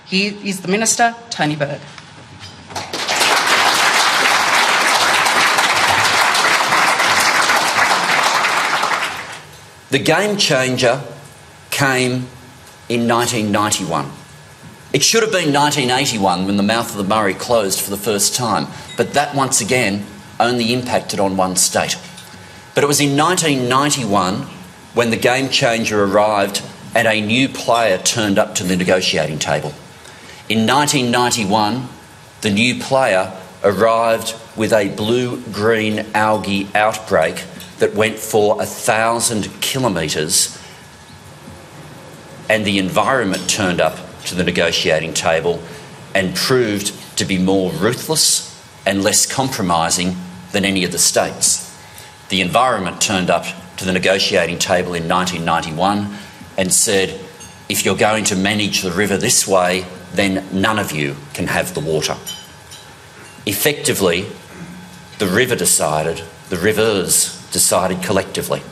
Here is the Minister, Tony Burke. The game changer came in 1991. It should have been 1981 when the mouth of the Murray closed for the first time, but that once again only impacted on one state. But it was in 1991 when the game changer arrived and a new player turned up to the negotiating table. In 1991, the new player arrived with a blue-green algae outbreak that went for 1,000 kilometres, and the environment turned up to the negotiating table and proved to be more ruthless and less compromising than any of the states. The environment turned up to the negotiating table in 1991 and said, if you're going to manage the river this way, then none of you can have the water. Effectively, the rivers decided collectively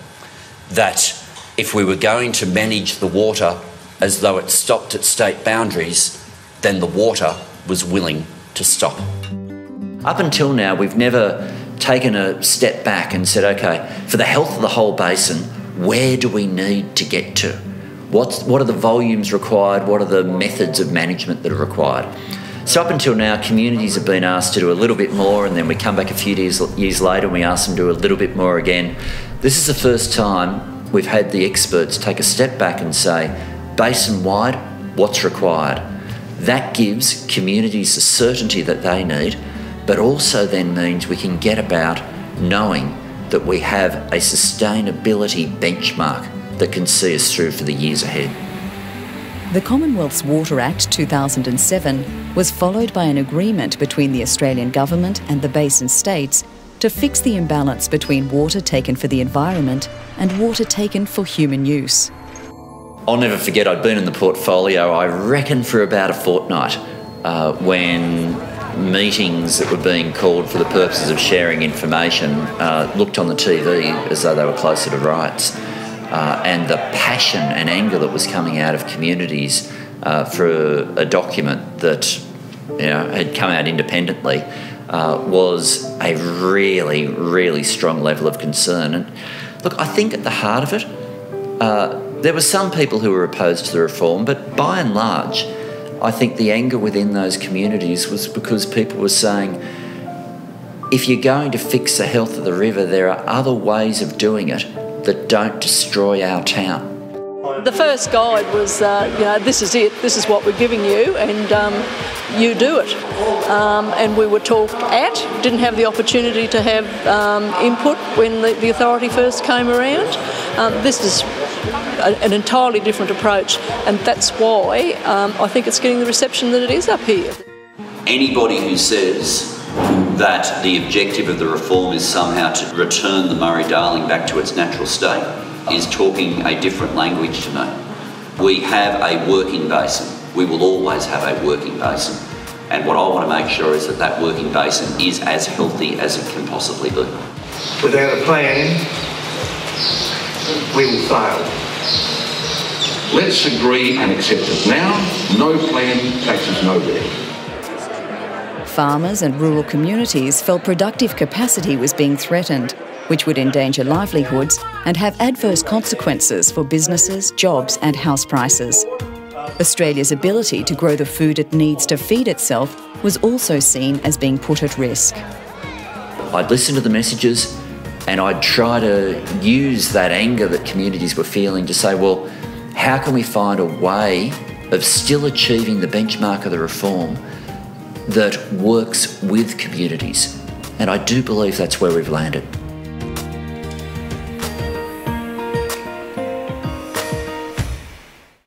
that if we were going to manage the water as though it stopped at state boundaries, then the water was willing to stop. Up until now, we've never taken a step back and said, OK, for the health of the whole basin, where do we need to get to? What are the volumes required? What are the methods of management that are required? So up until now, communities have been asked to do a little bit more, and then we come back a few years later and we ask them to do a little bit more again. This is the first time we've had the experts take a step back and say, basin-wide, what's required? That gives communities the certainty that they need, but also then means we can get about knowing that we have a sustainability benchmark that can see us through for the years ahead. The Commonwealth's Water Act 2007 was followed by an agreement between the Australian Government and the basin states to fix the imbalance between water taken for the environment and water taken for human use. I'll never forget, I'd been in the portfolio, I reckon, for about a fortnight when meetings that were being called for the purposes of sharing information looked on the TV as though they were closer to rights. And the passion and anger that was coming out of communities for a document that had come out independently was a really, really strong level of concern. And look, I think at the heart of it, there were some people who were opposed to the reform, but by and large, I think the anger within those communities was because people were saying, if you're going to fix the health of the river, there are other ways of doing it that don't destroy our town. The first guide was, this is it, this is what we're giving you, and you do it. And we were talked at, didn't have the opportunity to have input when the authority first came around. This is an entirely different approach, and that's why I think it's getting the reception that it is up here. Anybody who says that the objective of the reform is somehow to return the Murray-Darling back to its natural state is talking a different language to me. We have a working basin. We will always have a working basin. And what I want to make sure is that that working basin is as healthy as it can possibly be. Without a plan, we will fail. Let's agree and accept it now. No plan takes us nowhere. Farmers and rural communities felt productive capacity was being threatened, which would endanger livelihoods and have adverse consequences for businesses, jobs and house prices. Australia's ability to grow the food it needs to feed itself was also seen as being put at risk. I'd listen to the messages and I'd try to use that anger that communities were feeling to say, well, how can we find a way of still achieving the benchmark of the reform that works with communities? And I do believe that's where we've landed.